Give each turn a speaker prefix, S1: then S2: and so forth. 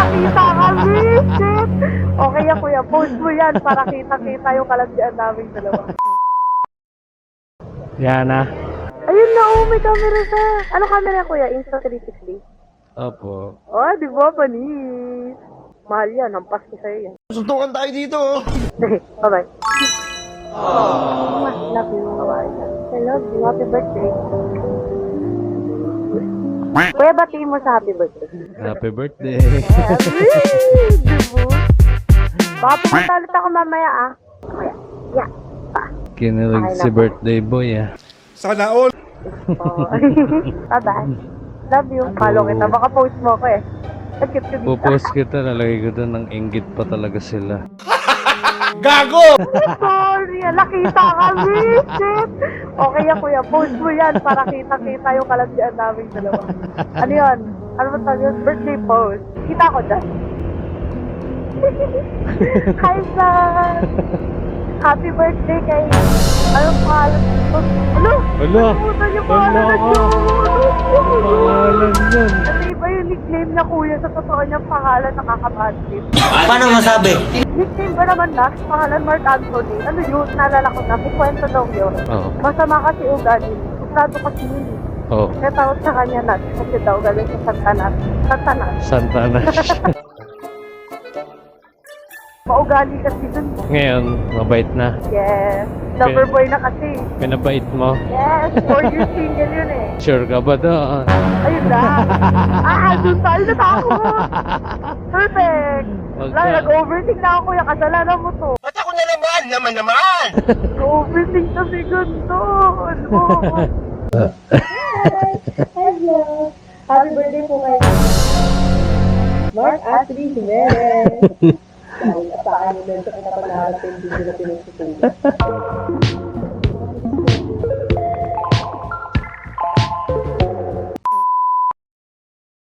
S1: nakita kami! Shit! Okay yan, kuya. Post mo yan para kita-kita yung kalandian naming dalawa.
S2: Yan na.
S1: Ayun na, oh, may camera sa... Ano camera, kuya? Insta360?
S2: Opo.
S1: Oh, di ba? Panis. Mahal yan. Hampas ko sa'yo yan.
S3: Suntukan tayo dito.
S1: Bye-bye. Love you. I love you. Happy birthday. Kuya, batiin mo sa happy birthday.
S2: Happy birthday.
S1: Dibo? Baka pumunta ulit ako mamaya, ah. Kuya, yeah.
S2: Kinilig si birthday boy ah.
S3: Sana all.
S1: Oh. Bye-bye. Love you. Follow kita. Baka post mo ako eh.
S2: Pupost kita, lalagay ko doon ng inggit pa talaga sila.
S3: Gago!
S1: Sorry, nakita kami. Shit. Okay yan, kuya. Post mo yan para kita-kita yung kalandian naming dalawa. Ano yun? Ano ba tayo yun? Birthday post. Kita ko dyan. Hi, son. Happy birthday kay... Anong pangalan nito? Ano?
S2: Wala!
S1: Puta niyo pangalan na
S2: Wala ka! Pangalan yun!
S1: Ano iba yung nickname na kuya sa totoo niyang pangalan nakaka-bad trip?
S4: Paano masabi?
S1: Nickname ba naman na? Pangalan Mark Anthony. Ano yun? Naalala ko na. Ikwento daw yun.
S2: Oo.
S1: Masama kasi ugali. Suprado kasi yun.
S2: Oo.
S1: Kaya tawag sa kanya Nat. Kasi daw galing sa Santanas. Santanas.
S2: Santana.
S1: Maugali kasi dun.
S2: Ngayon, mabait na.
S1: Yes. Lover boy na kasi.
S2: Pinabait mo.
S1: Yes. 4 years single yun eh.
S2: Sure ka ba doon?
S1: Ayun na. Dun tayo natakot. Perfect.
S2: Wag
S1: Wala,
S2: ka.
S1: nag-overthink na ako kuya. Kasalanan mo to.
S3: Ba't ako na naman? Naman!
S1: Nag-overthink kasi ganito. Ano mo? Hello. Happy birthday po kayo. Mark Ashley Jimenez. Dahil sa akin yung nento kita pag-aarap yung video na pinususunod.